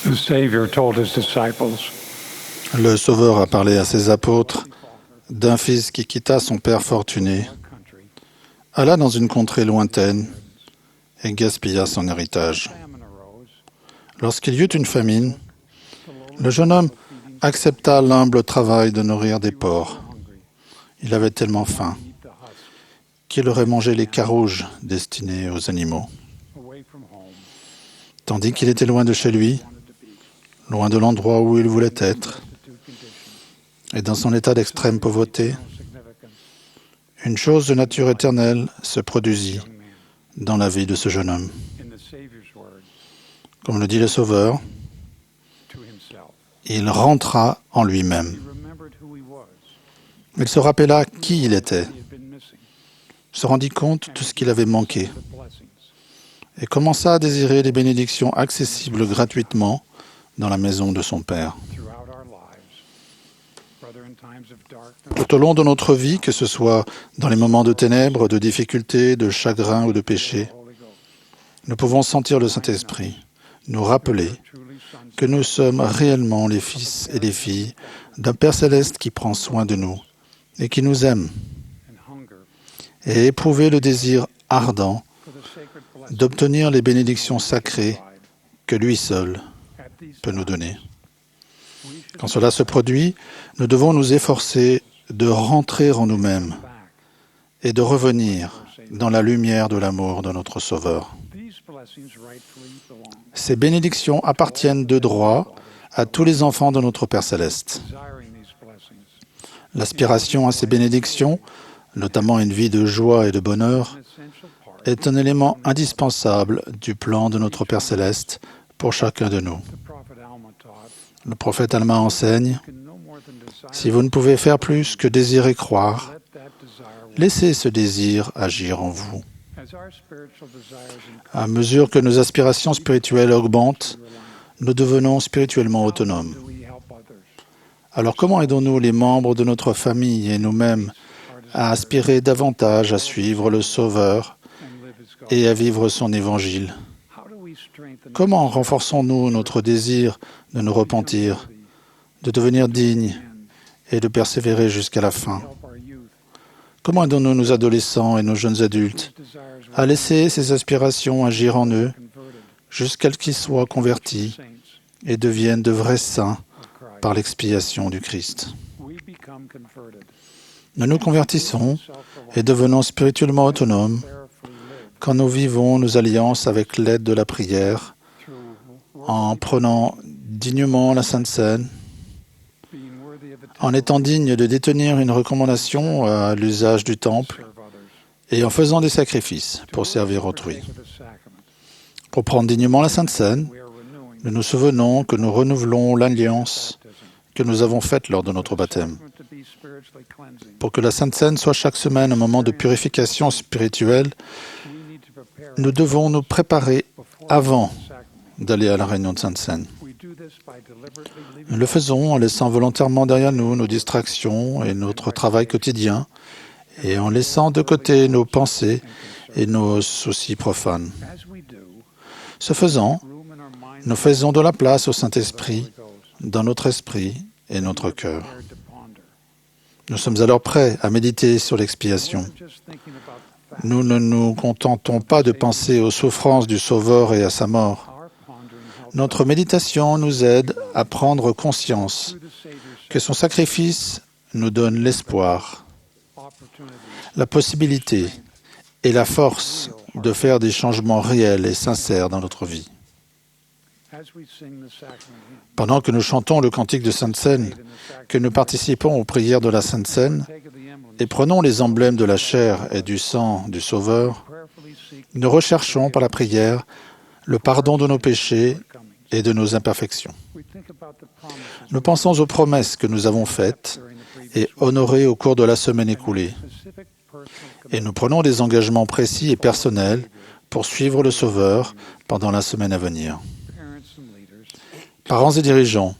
The Savior told his disciples, Le Sauveur a parlé à ses apôtres d'un fils qui quitta son père fortuné, alla dans une contrée lointaine et gaspilla son héritage. Lorsqu'il y eut une famine, le jeune homme accepta l'humble travail de nourrir des porcs. Il avait tellement faim qu'il aurait mangé les carouges destinés aux animaux. Tandis qu'il était loin de chez lui, loin de l'endroit où il voulait être, et dans son état d'extrême pauvreté, une chose de nature éternelle se produisit dans la vie de ce jeune homme. Comme le dit le Sauveur, il rentra en lui-même. Il se rappela qui il était, se rendit compte de ce qu'il avait manqué et commença à désirer les bénédictions accessibles gratuitement dans la maison de son Père. Tout au long de notre vie, que ce soit dans les moments de ténèbres, de difficultés, de chagrin ou de péché, nous pouvons sentir le Saint-Esprit nous rappeler que nous sommes réellement les fils et les filles d'un Père céleste qui prend soin de nous et qui nous aime, et éprouver le désir ardent d'obtenir les bénédictions sacrées que lui seul peut nous donner. Quand cela se produit, nous devons nous efforcer de rentrer en nous-mêmes et de revenir dans la lumière de l'amour de notre Sauveur. Ces bénédictions appartiennent de droit à tous les enfants de notre Père céleste. L'aspiration à ces bénédictions, notamment une vie de joie et de bonheur, est un élément indispensable du plan de notre Père céleste pour chacun de nous. Le prophète Alma enseigne, « Si vous ne pouvez faire plus que désirer croire, laissez ce désir agir en vous. » À mesure que nos aspirations spirituelles augmentent, nous devenons spirituellement autonomes. Alors comment aidons-nous les membres de notre famille et nous-mêmes à aspirer davantage à suivre le Sauveur et à vivre son évangile? Comment renforçons-nous notre désir de nous repentir, de devenir dignes et de persévérer jusqu'à la fin? Comment aidons-nous nos adolescents et nos jeunes adultes à laisser ces aspirations agir en eux jusqu'à ce qu'ils soient convertis et deviennent de vrais saints par l'expiation du Christ? Nous nous convertissons et devenons spirituellement autonomes quand nous vivons nos alliances avec l'aide de la prière, en prenant dignement la Sainte Seine, en étant digne de détenir une recommandation à l'usage du temple et en faisant des sacrifices pour servir autrui. Pour prendre dignement la Sainte Seine, nous nous souvenons que nous renouvelons l'alliance que nous avons faite lors de notre baptême. Pour que la Sainte Seine soit chaque semaine un moment de purification spirituelle, nous devons nous préparer avant d'aller à la réunion de Sainte Seine. Nous le faisons en laissant volontairement derrière nous nos distractions et notre travail quotidien et en laissant de côté nos pensées et nos soucis profanes. Ce faisant, nous faisons de la place au Saint-Esprit dans notre esprit et notre cœur. Nous sommes alors prêts à méditer sur l'expiation. Nous ne nous contentons pas de penser aux souffrances du Sauveur et à sa mort. Notre méditation nous aide à prendre conscience que son sacrifice nous donne l'espoir, la possibilité et la force de faire des changements réels et sincères dans notre vie. Pendant que nous chantons le cantique de Sainte Seine, que nous participons aux prières de la Sainte Seine et prenons les emblèmes de la chair et du sang du Sauveur, nous recherchons par la prière le pardon de nos péchés et de nos imperfections. Nous pensons aux promesses que nous avons faites et honorées au cours de la semaine écoulée. Et nous prenons des engagements précis et personnels pour suivre le Sauveur pendant la semaine à venir. Parents et dirigeants,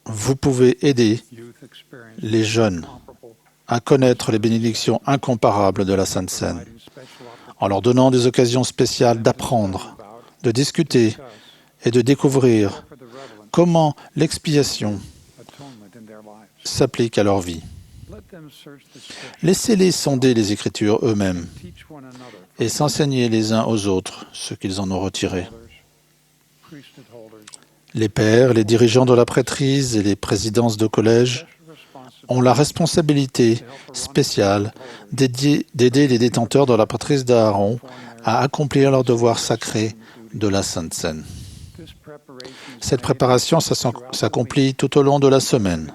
vous pouvez aider les jeunes à connaître les bénédictions incomparables de la Sainte Seine, en leur donnant des occasions spéciales d'apprendre de discuter et de découvrir comment l'expiation s'applique à leur vie. Laissez-les sonder les Écritures eux-mêmes et s'enseigner les uns aux autres ce qu'ils en ont retiré. Les pères, les dirigeants de la prêtrise et les présidences de collège ont la responsabilité spéciale d'aider les détenteurs de la prêtrise d'Aaron à accomplir leur devoir sacré de la Sainte Seine. Cette préparation s'accomplit tout au long de la semaine,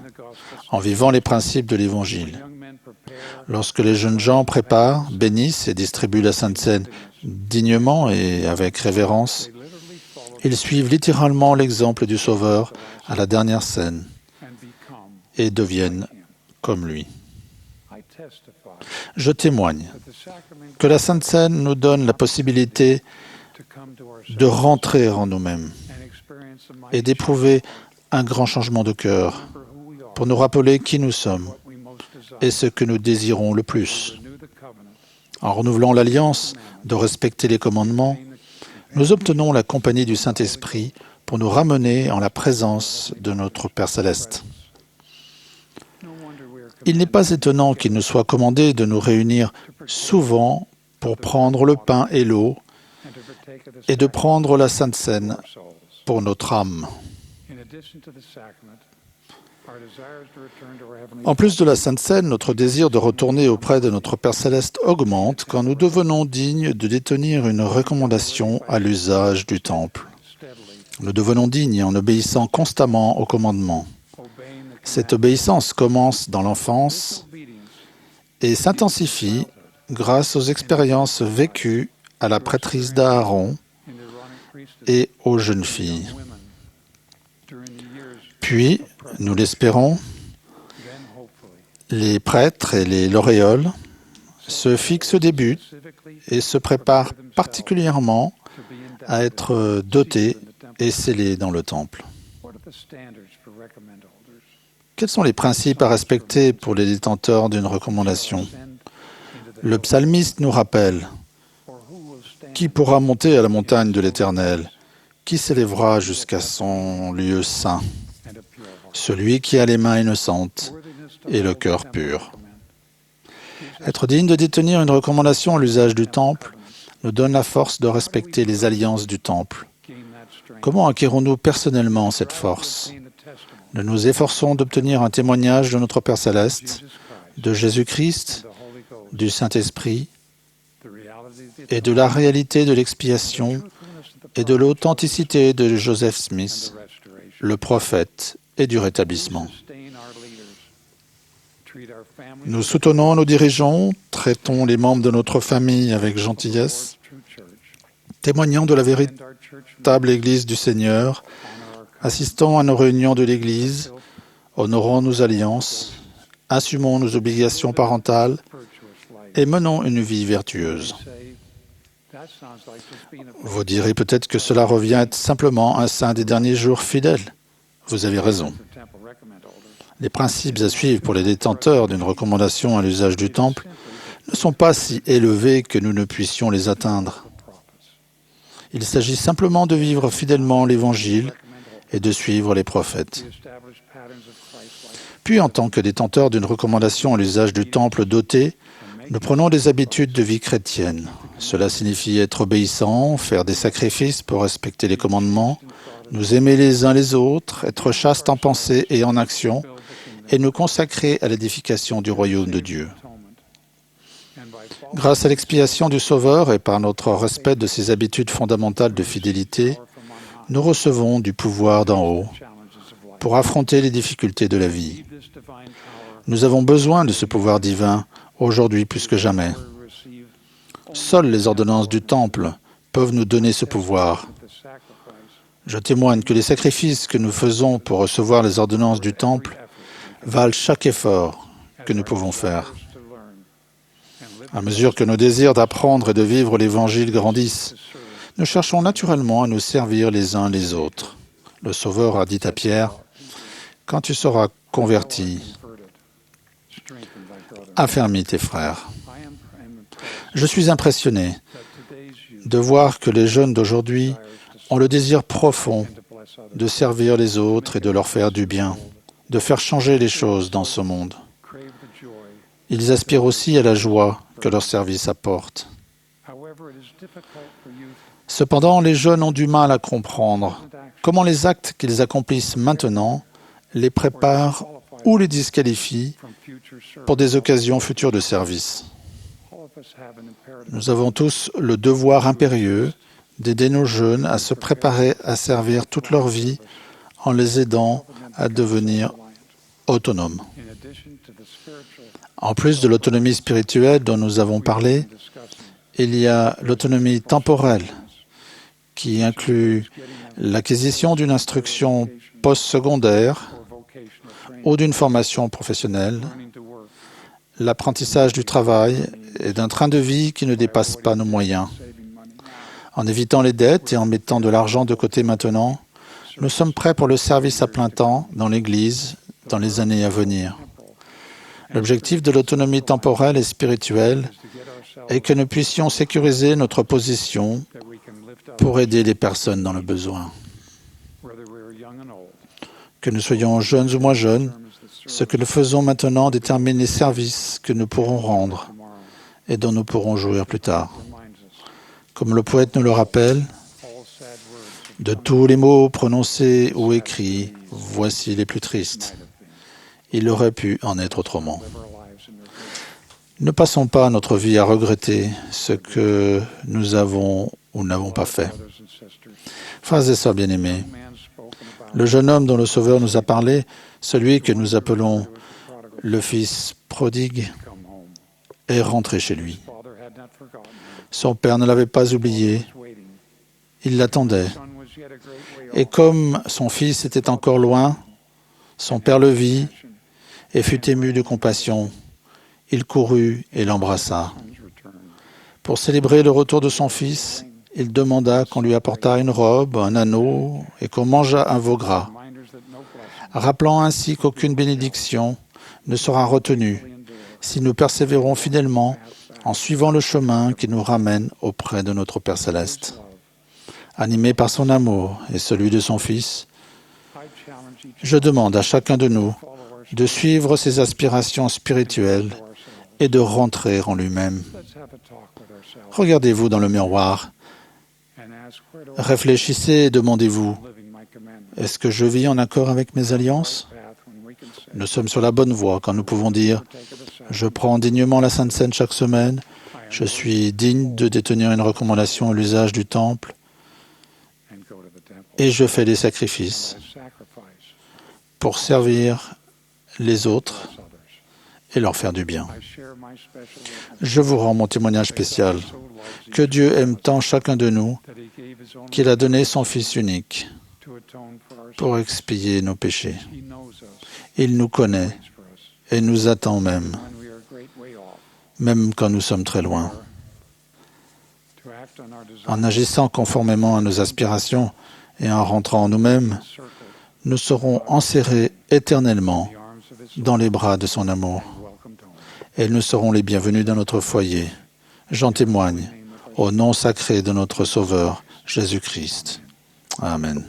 en vivant les principes de l'Évangile. Lorsque les jeunes gens préparent, bénissent et distribuent la Sainte Seine dignement et avec révérence, ils suivent littéralement l'exemple du Sauveur à la dernière scène et deviennent comme lui. Je témoigne que la Sainte Seine nous donne la possibilité de rentrer en nous-mêmes et d'éprouver un grand changement de cœur pour nous rappeler qui nous sommes et ce que nous désirons le plus. En renouvelant l'alliance de respecter les commandements, nous obtenons la compagnie du Saint-Esprit pour nous ramener en la présence de notre Père Céleste. Il n'est pas étonnant qu'il nous soit commandé de nous réunir souvent pour prendre le pain et l'eau et de prendre la Sainte Seine pour notre âme. En plus de la Sainte Seine, notre désir de retourner auprès de notre Père Céleste augmente quand nous devenons dignes de détenir une recommandation à l'usage du temple. Nous devenons dignes en obéissant constamment aux commandements. Cette obéissance commence dans l'enfance et s'intensifie grâce aux expériences vécues à la prêtrise d'Aaron et aux jeunes filles. Puis, nous l'espérons, les prêtres et les lauréoles se fixent des buts et se préparent particulièrement à être dotés et scellés dans le temple. Quels sont les principes à respecter pour les détenteurs d'une recommandation? Le psalmiste nous rappelle: qui pourra monter à la montagne de l'Éternel? Qui s'élèvera jusqu'à son lieu saint? Celui qui a les mains innocentes et le cœur pur. Être digne de détenir une recommandation à l'usage du temple nous donne la force de respecter les alliances du temple. Comment acquérons-nous personnellement cette force? Nous nous efforçons d'obtenir un témoignage de notre Père Céleste, de Jésus-Christ, du Saint-Esprit et de la réalité de l'expiation et de l'authenticité de Joseph Smith, le prophète, et du rétablissement. Nous soutenons nos dirigeants, traitons les membres de notre famille avec gentillesse, témoignons de la véritable Église du Seigneur, assistons à nos réunions de l'Église, honorons nos alliances, assumons nos obligations parentales et menons une vie vertueuse. Vous direz peut-être que cela revient à être simplement un saint des derniers jours fidèle. Vous avez raison. Les principes à suivre pour les détenteurs d'une recommandation à l'usage du temple ne sont pas si élevés que nous ne puissions les atteindre. Il s'agit simplement de vivre fidèlement l'Évangile et de suivre les prophètes. Puis, en tant que détenteurs d'une recommandation à l'usage du temple doté, nous prenons des habitudes de vie chrétienne. Cela signifie être obéissant, faire des sacrifices pour respecter les commandements, nous aimer les uns les autres, être chastes en pensée et en action, et nous consacrer à l'édification du royaume de Dieu. Grâce à l'expiation du Sauveur et par notre respect de ses habitudes fondamentales de fidélité, nous recevons du pouvoir d'en haut pour affronter les difficultés de la vie. Nous avons besoin de ce pouvoir divin aujourd'hui plus que jamais. Seules les ordonnances du Temple peuvent nous donner ce pouvoir. Je témoigne que les sacrifices que nous faisons pour recevoir les ordonnances du Temple valent chaque effort que nous pouvons faire. À mesure que nos désirs d'apprendre et de vivre l'Évangile grandissent, nous cherchons naturellement à nous servir les uns les autres. Le Sauveur a dit à Pierre: « Quand tu seras converti, affermis tes frères. » Je suis impressionné de voir que les jeunes d'aujourd'hui ont le désir profond de servir les autres et de leur faire du bien, de faire changer les choses dans ce monde. Ils aspirent aussi à la joie que leur service apporte. Cependant, les jeunes ont du mal à comprendre comment les actes qu'ils accomplissent maintenant les préparent ou les disqualifient pour des occasions futures de service. Nous avons tous le devoir impérieux d'aider nos jeunes à se préparer à servir toute leur vie en les aidant à devenir autonomes. En plus de l'autonomie spirituelle dont nous avons parlé, il y a l'autonomie temporelle qui inclut l'acquisition d'une instruction postsecondaire ou d'une formation professionnelle, l'apprentissage du travail et d'un train de vie qui ne dépasse pas nos moyens. En évitant les dettes et en mettant de l'argent de côté maintenant, nous sommes prêts pour le service à plein temps dans l'Église dans les années à venir. L'objectif de l'autonomie temporelle et spirituelle est que nous puissions sécuriser notre position pour aider les personnes dans le besoin. Que nous soyons jeunes ou moins jeunes, ce que nous faisons maintenant détermine les services que nous pourrons rendre et dont nous pourrons jouir plus tard. Comme le poète nous le rappelle, de tous les mots prononcés ou écrits, voici les plus tristes. Il aurait pu en être autrement. Ne passons pas notre vie à regretter ce que nous avons ou n'avons pas fait. Frères et sœurs bien-aimés, le jeune homme dont le Sauveur nous a parlé, celui que nous appelons le fils prodigue, est rentré chez lui. Son père ne l'avait pas oublié, il l'attendait. Et comme son fils était encore loin, son père le vit et fut ému de compassion. Il courut et l'embrassa. Pour célébrer le retour de son fils, il demanda qu'on lui apportât une robe, un anneau et qu'on mangeât un veau gras, rappelant ainsi qu'aucune bénédiction ne sera retenue si nous persévérons fidèlement en suivant le chemin qui nous ramène auprès de notre Père céleste. Animé par son amour et celui de son Fils, je demande à chacun de nous de suivre ses aspirations spirituelles et de rentrer en lui-même. Regardez-vous dans le miroir, réfléchissez et demandez-vous, est-ce que je vis en accord avec mes alliances? Nous sommes sur la bonne voie quand nous pouvons dire, je prends dignement la Sainte Seine chaque semaine, je suis digne de détenir une recommandation à l'usage du temple, et je fais des sacrifices pour servir les autres et leur faire du bien. Je vous rends mon témoignage spécial. Que Dieu aime tant chacun de nous qu'il a donné son Fils unique pour expier nos péchés. Il nous connaît et nous attend même quand nous sommes très loin. En agissant conformément à nos aspirations et en rentrant en nous-mêmes, nous serons enserrés éternellement dans les bras de son amour. Et nous serons les bienvenus dans notre foyer. J'en témoigne au nom sacré de notre Sauveur, Jésus-Christ. Amen.